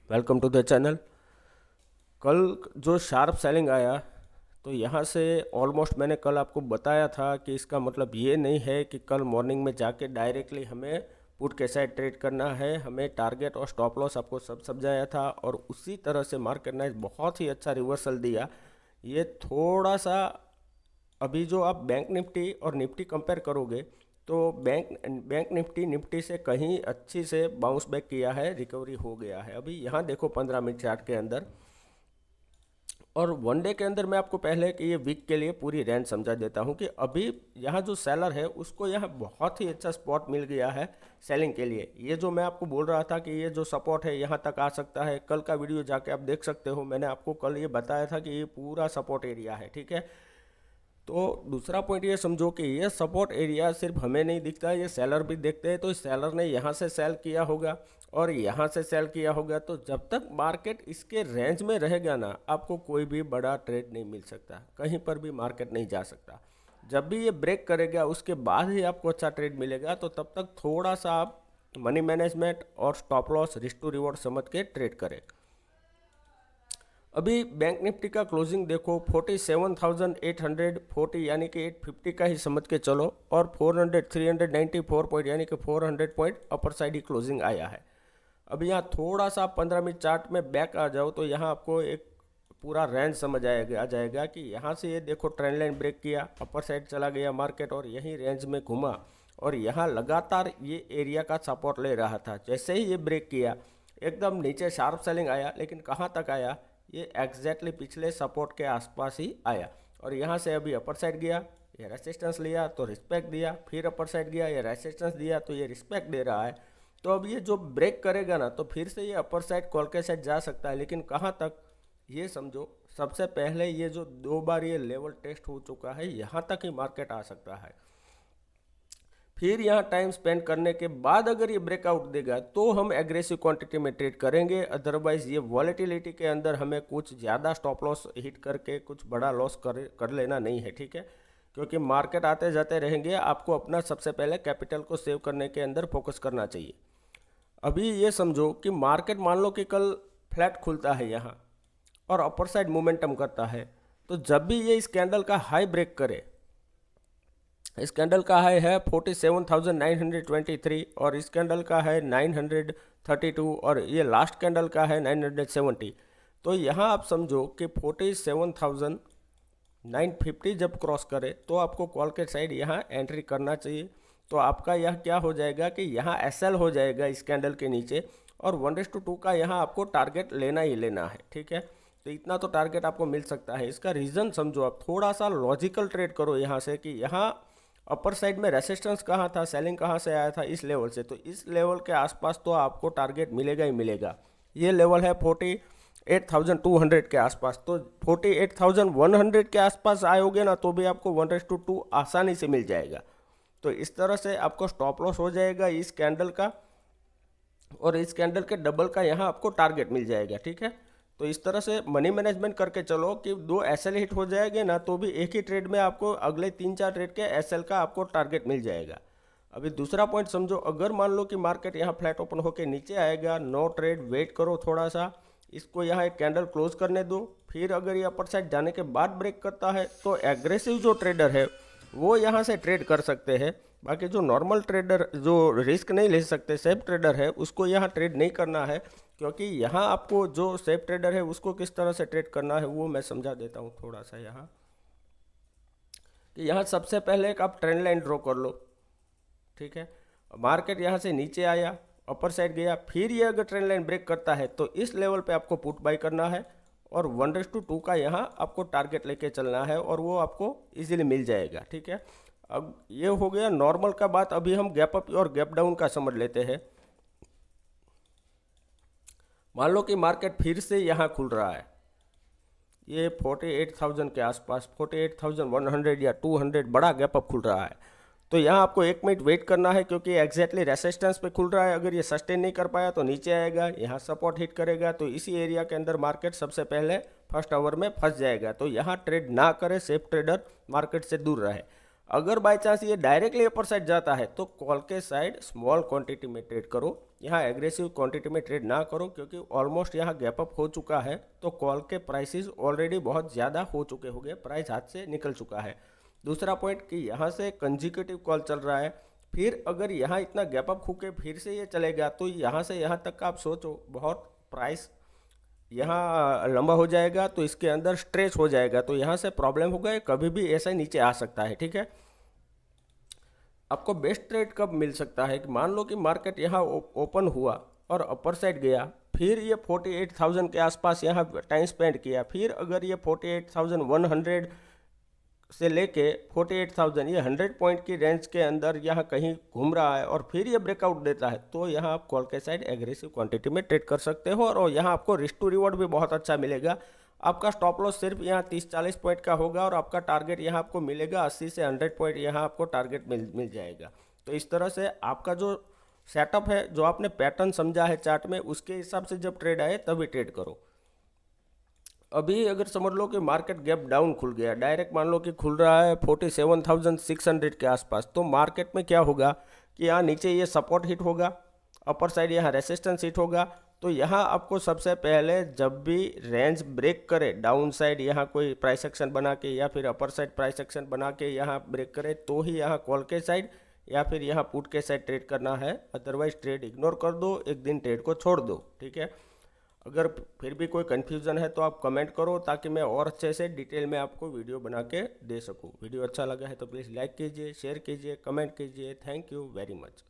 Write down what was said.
Welcome to the channel. कल जो sharp selling आया तो यहाँ से ऑलमोस्ट मैंने कल आपको बताया था कि इसका मतलब ये नहीं है कि कल मॉर्निंग में जाके डायरेक्टली हमें पुट के साइड ट्रेड करना है। हमें टारगेट और स्टॉप लॉस आपको सब समझाया था और उसी तरह से मार्केट ने बहुत ही अच्छा रिवर्सल दिया। ये थोड़ा सा अभी जो आप बैंक निफ्टी और निफ्टी कंपेयर करोगे तो बैंक निफ्टी निफ्टी से कहीं अच्छी से बाउंस बैक किया है, रिकवरी हो गया है। अभी यहाँ देखो 15 मिनट चार्ट के अंदर और वन डे के अंदर मैं आपको पहले कि ये वीक के लिए पूरी रेंज समझा देता हूँ कि अभी यहाँ जो सेलर है उसको यहाँ बहुत ही अच्छा स्पॉट मिल गया है सेलिंग के लिए। ये जो मैं आपको बोल रहा था कि ये जो सपोर्ट है यहाँ तक आ सकता है, कल का वीडियो जाके आप देख सकते हो। मैंने आपको कल ये बताया था कि ये पूरा सपोर्ट एरिया है, ठीक है। तो दूसरा पॉइंट ये समझो कि ये सपोर्ट एरिया सिर्फ हमें नहीं दिखता, ये सेलर भी देखते हैं। तो इस सेलर ने यहाँ से सेल किया होगा और यहाँ से सेल किया होगा, तो जब तक मार्केट इसके रेंज में रहेगा ना, आपको कोई भी बड़ा ट्रेड नहीं मिल सकता, कहीं पर भी मार्केट नहीं जा सकता। जब भी ये ब्रेक करेगा उसके बाद ही आपको अच्छा ट्रेड मिलेगा। तो तब तक थोड़ा सा आप मनी मैनेजमेंट और stop loss risk to reward समझ के ट्रेड करें। अभी बैंक निफ्टी का क्लोजिंग देखो 47,840 यानी कि 850 का ही समझ के चलो, और 394 पॉइंट यानी कि 400 पॉइंट अपर साइड ही क्लोजिंग आया है। अभी यहाँ थोड़ा सा 15 मिनट चार्ट में बैक आ जाओ तो यहाँ आपको एक पूरा रेंज समझ आ जाएगा कि यहाँ से ये देखो ट्रेंड लाइन ब्रेक किया, अपर साइड चला गया मार्केट और यही रेंज में घुमा और यहाँ लगातार ये एरिया का सपोर्ट ले रहा था। जैसे ही ये ब्रेक किया एकदम नीचे शार्प सेलिंग आया, लेकिन कहाँ तक आया, ये एग्जैक्टली पिछले सपोर्ट के आसपास ही आया और यहाँ से अभी अपर साइड गया, ये रेसिस्टेंस लिया तो रिस्पेक्ट दिया, फिर अपर साइड गया, ये रेसिस्टेंस दिया तो ये रिस्पेक्ट दे रहा है। तो अब ये जो ब्रेक करेगा ना तो फिर से ये अपर साइड कॉल के साइड जा सकता है, लेकिन कहाँ तक ये समझो। सबसे पहले ये जो 2 बार ये लेवल टेस्ट हो चुका है, यहाँ तक ही मार्केट आ सकता है। फिर यहाँ टाइम स्पेंड करने के बाद अगर ये ब्रेकआउट देगा तो हम एग्रेसिव क्वांटिटी में ट्रेड करेंगे। अदरवाइज ये वॉलेटिलिटी के अंदर हमें कुछ ज़्यादा स्टॉप लॉस हिट करके कुछ बड़ा लॉस कर लेना नहीं है, ठीक है। क्योंकि मार्केट आते जाते रहेंगे, आपको अपना सबसे पहले कैपिटल को सेव करने के अंदर फोकस करना चाहिए। अभी ये समझो कि मार्केट मान लो कि कल फ्लैट खुलता है यहाँ और अपर साइड मोमेंटम करता है, तो जब भी ये इस कैंडल का हाई ब्रेक करे, इस कैंडल का हाई है 47,923 और इस कैंडल का है 932 और ये लास्ट कैंडल का है 970। तो यहाँ आप समझो कि 47,950 जब क्रॉस करे तो आपको कॉल के साइड यहाँ एंट्री करना चाहिए। तो आपका यह क्या हो जाएगा कि यहाँ एसएल हो जाएगा इस कैंडल के नीचे और 1:2 का यहाँ आपको टारगेट लेना ही लेना है, ठीक है। तो इतना तो टारगेट आपको मिल सकता है। इसका रीज़न समझो, आप थोड़ा सा लॉजिकल ट्रेड करो यहाँ से कि यहाँ अपर साइड में रेसिस्टेंस कहाँ था, सेलिंग कहाँ से आया था, इस लेवल से। तो इस लेवल के आसपास तो आपको टारगेट मिलेगा ही मिलेगा। ये लेवल है 48,200 के आसपास, तो 48,100 के आसपास आयोगे ना तो भी आपको 1:2 आसानी से मिल जाएगा। तो इस तरह से आपको स्टॉप लॉस हो जाएगा इस कैंडल का और इस कैंडल के डबल का यहाँ आपको टारगेट मिल जाएगा, ठीक है। तो इस तरह से मनी मैनेजमेंट करके चलो कि 2 एसएल हिट हो जाएंगे ना तो भी एक ही ट्रेड में आपको अगले 3-4 ट्रेड के एसएल का आपको टारगेट मिल जाएगा। अभी दूसरा पॉइंट समझो, अगर मान लो कि मार्केट यहाँ फ्लैट ओपन होकर नीचे आएगा, नो ट्रेड, वेट करो थोड़ा सा, इसको यहाँ एक कैंडल क्लोज करने दो। फिर अगर ये अपर साइड जाने के बाद ब्रेक करता है तो एग्रेसिव जो ट्रेडर है वो यहाँ से ट्रेड कर सकते हैं। बाकी जो नॉर्मल ट्रेडर जो रिस्क नहीं ले सकते, सेफ ट्रेडर है, उसको यहाँ ट्रेड नहीं करना है। क्योंकि यहाँ आपको जो सेफ ट्रेडर है उसको किस तरह से ट्रेड करना है वो मैं समझा देता हूँ थोड़ा सा यहाँ। कि यहाँ सबसे पहले एक आप ट्रेंड लाइन ड्रॉ कर लो, ठीक है। मार्केट यहाँ से नीचे आया, अपर साइड गया, फिर ये अगर ट्रेंड लाइन ब्रेक करता है तो इस लेवल पे आपको पुट बाई करना है और 1:2 का यहाँ आपको टारगेट लेके चलना है और वो आपको इजीली मिल जाएगा, ठीक है। अब ये हो गया नॉर्मल का बात। अभी हम गैप अप और गैप डाउन का समझ लेते हैं। मान लो कि मार्केट फिर से यहाँ खुल रहा है, ये 48,000 के आसपास, 48,100 या 200 बड़ा गैप अप खुल रहा है। तो यहाँ आपको 1 मिनट वेट करना है क्योंकि एग्जैक्टली रेसिस्टेंस पे खुल रहा है। अगर ये सस्टेन नहीं कर पाया तो नीचे आएगा, यहाँ सपोर्ट हिट करेगा, तो इसी एरिया के अंदर मार्केट सबसे पहले फर्स्ट आवर में फंस जाएगा। तो यहाँ ट्रेड ना करे, सेफ ट्रेडर मार्केट से दूर रहे। अगर बाई चांस ये डायरेक्टली अपर साइड जाता है तो कॉल के साइड स्मॉल क्वांटिटी में ट्रेड करो, यहाँ एग्रेसिव क्वांटिटी में ट्रेड ना करो, क्योंकि ऑलमोस्ट यहाँ गैप अप हो चुका है। तो कॉल के प्राइसेस ऑलरेडी बहुत ज़्यादा हो चुके होंगे, प्राइस हाथ से निकल चुका है। दूसरा पॉइंट कि यहाँ से कंजिक्यूटिव कॉल चल रहा है, फिर अगर यहाँ इतना गैप अप होके फिर से ये चलेगा तो यहाँ से यहाँ तक का आप सोचो, बहुत प्राइस यहाँ लंबा हो जाएगा, तो इसके अंदर स्ट्रेच हो जाएगा, तो यहाँ से प्रॉब्लम होगा, ये कभी भी ऐसा ही नीचे आ सकता है। ठीक है, आपको बेस्ट ट्रेड कब मिल सकता है कि मान लो कि मार्केट यहाँ ओपन हुआ और अपर साइड गया, फिर ये 48,000 के आसपास यहाँ टाइम स्पेंड किया, फिर अगर ये 48,100 से लेके 48,000 ये 100 पॉइंट की रेंज के अंदर यहाँ कहीं घूम रहा है और फिर ये ब्रेकआउट देता है, तो यहाँ आप कॉल के साइड एग्रेसिव क्वांटिटी में ट्रेड कर सकते हो और यहाँ आपको रिस्क टू रिवॉर्ड भी बहुत अच्छा मिलेगा। आपका स्टॉप लॉस सिर्फ यहाँ 30-40 पॉइंट का होगा और आपका टारगेट यहाँ आपको मिलेगा 80 से 100 पॉइंट, यहाँ आपको टारगेट मिल जाएगा। तो इस तरह से आपका जो सेटअप है, जो आपने पैटर्न समझा है चार्ट में, उसके हिसाब से जब ट्रेड आए तभी ट्रेड करो। अभी अगर समझ लो कि मार्केट गैप डाउन खुल गया, डायरेक्ट मान लो कि खुल रहा है 47,600 के आसपास, तो मार्केट में क्या होगा कि यहाँ नीचे ये सपोर्ट हिट होगा, अपर साइड यहाँ रेसिस्टेंस हिट होगा। तो यहाँ आपको सबसे पहले जब भी रेंज ब्रेक करे डाउन साइड, यहाँ कोई प्राइस एक्शन बना के या फिर अपर साइड प्राइस एक्शन बना के यहाँ ब्रेक करे, तो ही यहाँ कॉल के साइड या फिर यहाँ पुट के साइड ट्रेड करना है। अदरवाइज ट्रेड इग्नोर कर दो, एक दिन ट्रेड को छोड़ दो। ठीक है, अगर फिर भी कोई कन्फ्यूज़न है तो आप कमेंट करो, ताकि मैं और अच्छे से डिटेल में आपको वीडियो बना के दे सकूं। वीडियो अच्छा लगा है तो प्लीज़ लाइक कीजिए, शेयर कीजिए, कमेंट कीजिए। Thank you very much.